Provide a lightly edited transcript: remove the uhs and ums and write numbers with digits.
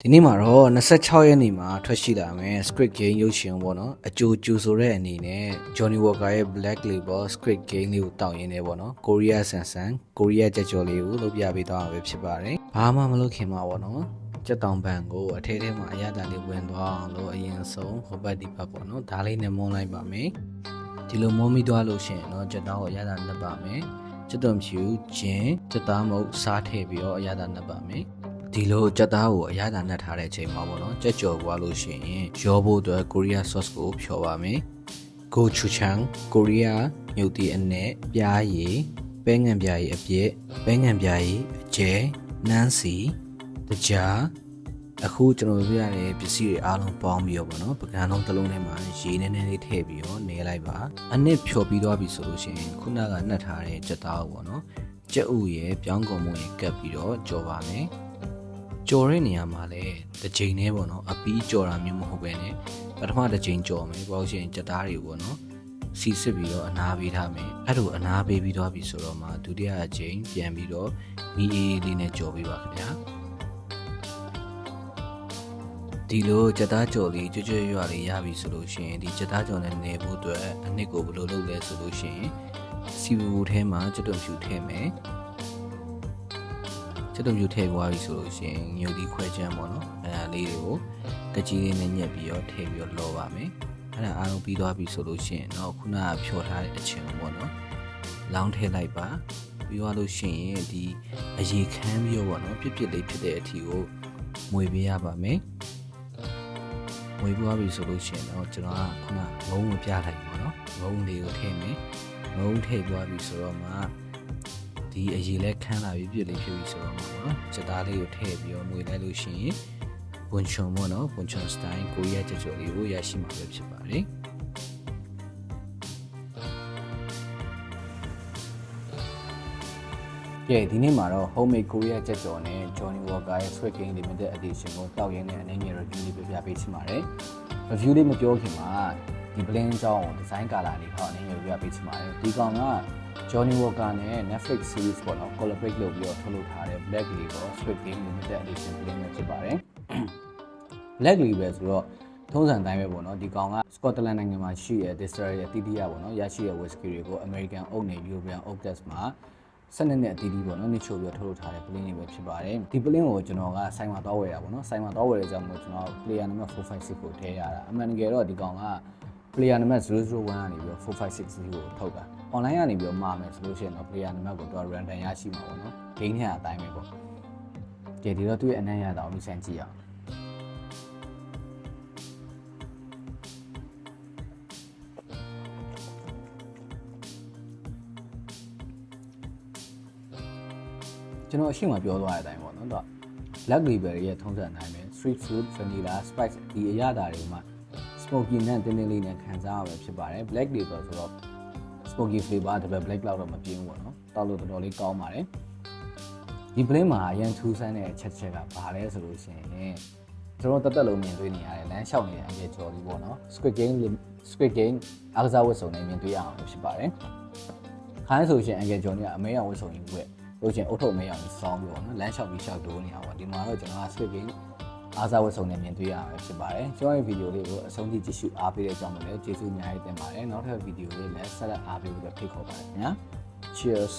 ဒီနေ့မှာတော့26ရက်နေ့မှာထွက်ရှိလာမယ် Squid Game ရုပ်ရှင်ပေါ့နော်အကျိုးကျူဆိုတဲ့အနေနဲ့ Johnny Walker ရဲ့ Black Label Squid Game လေးကိုတောင်းရင်းနေပေါ့နော်ကိုရီးယားဆန်ဆန်ကိုရီးယားကြက်ကြော်လေးကိုလုပ်ပြပေးသွားမှာပဲဖြစ်ပါတယ်ဘာမှမလုပ်ခင်မှာပေါ့နော်ကြက်တောင်ပန်ကိုအထဲထဲမှာအရသာလေးဝင်သွားအောင်လို့အရင်ဆုံးဟိုဘက်ဒီဘက်ပေါ့နော်ဒါလေးနဲ့မွန်းလိုက်ပါမယ်ဒီလိုမွန်းပြီးသွားလို့ရှိရင်တော့ကြက်တောင်ကိုအရသာနှပ်ပါမယ်ကြက်သွန်ဖြူဂျင်းကြက်သားမုတ်စားထည့်ပြီးတော့အရသာနှပ်ပါမယ်ဒီလိုကြက်သားကိုအရသာနှက်ထားတဲ့အချိန်မှာပေါ့နော်ကြက်ကြော်ပွားလို့ရှိရင်ရောဖို့အတွက်ကိုရီးယား sauce ကိုဖြော်ပါမယ်ဂိုချူချန်ကိုရီးယားမြုပ်သည့်အနက်ပြားရည်ပဲငံပြားရည်အပြည့်ပဲငံပြားရည်အကျဲနန်းစီတကြားအခုကျွန်တော်ပြရတဲ့ပစ္စည်းတွေအားလုံးပေါင်းပြီးတော့ပေါ့နော်ပကံလုံးတစ်လုံးထဲမှာရေနည်းနည်းလေးထည့်ပြီးတော့နေလိုက်ပါအနစ်ဖြော်ပြီးသွားပြီဆိုလို့ရှိရင်ခုနကနှက်ထားတဲ့ကြက်သားကိုပေါ့နော်ကြက်ဥရဲ့ပြောင်းကုန်မှုရေကပ်ပြီးတော့ကြော်ပါမယ်ကြော်တဲ့နေရာမှာလည်းတစ်ချိန်နဲ့ပေါ့နော်အပီးကြော်တာမျိုးမဟုတ်ပဲねပထမတစ်ချိန်ကြော်မယ်ပေါ့ရှင်ကြက်သားတွေပေါ့နော်စီစစ်ပြီးတော့အနာပေးထားမယ်အဲ့လိုအနာပေးပြီးသွားပြီဆိုတော့မှဒုတိယအချိန်ပြန်ပြီးတော့မီအေးလေးနဲ့ကြော်ပေးပါခင်ဗျာဒီလိုကြက်သားကြော်လေးကြွရွလေးရပြီဆိုလို့ရှိရင်ဒီကြက်သားကြော်နဲ့နေဖို့အတွက်အနစ်ကိုဘယ်လိုလုပ်လဲဆိုလို့ရှိရင်စီဝူထဲမှာကြက်သွန်ဖြူထည့်မယ်ကြက်သွန်ဖြူထည့်သွားပြီဆိုလို့ရှိရင်ညိုသီးခွဲချမ်းပေါ့နော်အဲ့ဒါလေးတွေကိုကကြီးလေးနဲ့ညက်ပြီးတော့ထည့်ပြီးတော့လောပါမယ်အဲ့ဒါအားလုံးပြီးသွားပြီဆိုလို့ရှိရင်တော့ခုနကဖြော်ထားတဲ့အချင်းပေါ့နော်လောင်းထည့်လိုက်ပါပြီးသွားလို့ရှိရင်ဒီအရေခမ်းပြီးတော့ပေါ့နော်ပြစ်လေးဖြစ်တဲ့အထီကိုမွေပေးရပါမယ်ဝေးပွားပြီဆိုလို့ရှိရင်တော့ကျွန်တော်ကခုနငုံကိုပြလိုက်ပေါ့နော်ငုံလေးကိုထည့်မယ်ငုံထည့်ပွားပြီဆိုတော့မှဒီအရေလက်ခန်းလာပြီးပြစ်လေးဖြစ်ပြီဆိုတော့မှပေါ့နော်စက်သားလေးကိုထည့်ပြီးတော့မွေလိုက်လို့ရှိရင်ဘွန်ချွန်ပေါ့နော်ဘွန်ချွန်စတိုင်ကိုရီးယားကြက်ကြော်လေးကိုရရှိမှာပဲဖြစ်ပါတယ်ကဲဒီနေ့မှာတော့ homemade Korea ကြက်ကြော်နဲ့ Johnny Walker ရဲ့ Squid Game Limited Edition ကိုတောက်ရင်းနဲ့အနေနဲ့ review လေးပြပေးချင်ပါတယ်။ review လေးမပြောခင်မှာဒီ blend အကြောင်း design color လေးဟောအနေနဲ့ပြပေးချင်ပါတယ်။ဒီကောင်က Johnny Walker နဲ့ Netflix series ပေါ့နော် collaborate လုပ်ပြီးတော့ထုတ်လုပ်ထားတဲ့ Black Label Squid Game Limited Edition blend ဖြစ်ပါတယ်။ Black Label ဆိုတော့ထုံးစံတိုင်းပဲပေါ့နော်ဒီကောင်က Scotland နိုင်ငံမှာရှိတဲ့ distillery ရဲ့တီးတီးရပေါ့နော်ရရှိတဲ့ whisky တွေကို American oak နဲ့ European oak test မှာစနစ်နဲ့အတီးတီးပေါ့နော်နှစ်ချို့ပြီးတော့ထုတ်လုပ်ထားတဲ့ plane တွေပဲဖြစ်ပါတယ်ဒီ plane ကိုကျွန်တော်ကဆိုင်မှာတော့ဝယ်ရပါပေါ့နော်ဆိုင်မှာတော့ဝယ်ရကြမှာကျွန်တော် player number 456ကိုထည့်ရတာအမှန်တကယ်တော့ဒီကောင်က player number 001ကနေပြီးတော့456ကိုထုတ်တာ online ကနေပြီးတော့မှာမယ်ဆိုလို့ရှိရင်တော့ player number ကိုတော့ random ရရှိမှာပေါ့နော် game ထဲအတိုင်းပဲပေါ့ကြည့်ဒီတော့သူ့ရဲ့အနံ့ရတာကိုမြင်ဆန်းကြည့်အောင်ကျွန်တော်အရှိမပြောသွားတဲ့အတိုင်းပေါ့နော်သူက Black Label ရဲ့ထုံးစံအတိုင်းပဲ street food vanilla spice ဒီအရသာတွေမှာ smoky နဲ့တင်းတင်းလေးနဲ့ခံစားရမှာဖြစ်ပါတယ် Black Label ဆိုတော့ smoky flavor တပည့် black လောက်တော့မပြင်းဘူးပေါ့နော်တောက်လို့တော်တော်လေးကောင်းပါတယ်ဒီ blend မှာအရင်ထူးဆန်းတဲ့အချက်ကဘာလဲဆိုလို့ရှိရင်ကျွန်တော်တက်လုံးမြင်တွေ့နေရတယ်လမ်းလျှောက်နေတဲ့အငယ်ကျော်လေးပေါ့နော် Squid Game အားကစားဝတ်စုံနဲ့မြင်တွေ့ရအောင်ဖြစ်ပါတယ်ခိုင်းဆိုရှင်အငယ်ကျော်နေကအမဲရောင်ဝတ်စုံကြီးပဲလို့ချင်းအုတ်ထုတ်မဲအောင်စောင်းပြီးတော့နော်လမ်းလျှောက်ပြီးရှောက်တိုးနေတာပေါ့ဒီမှာတော့ကျွန်တော်က Squid Game အားစားဝတ်စုံနဲ့မြင်တွေ့ရမှာဖြစ်ပါတယ်ကျွန်တော်ရဲ့ဗီဒီယိုလေးကိုအဆုံးထိကြည့်ရှုအားပေးတဲ့ကြောင့်လည်းကျေးဇူးအများကြီးတင်ပါတယ်နောက်ထပ်ဗီဒီယိုလေးလည်းဆက်လက်အားပေးဖို့ဖိတ်ခေါ်ပါတယ်ခင်ဗျာ Cheers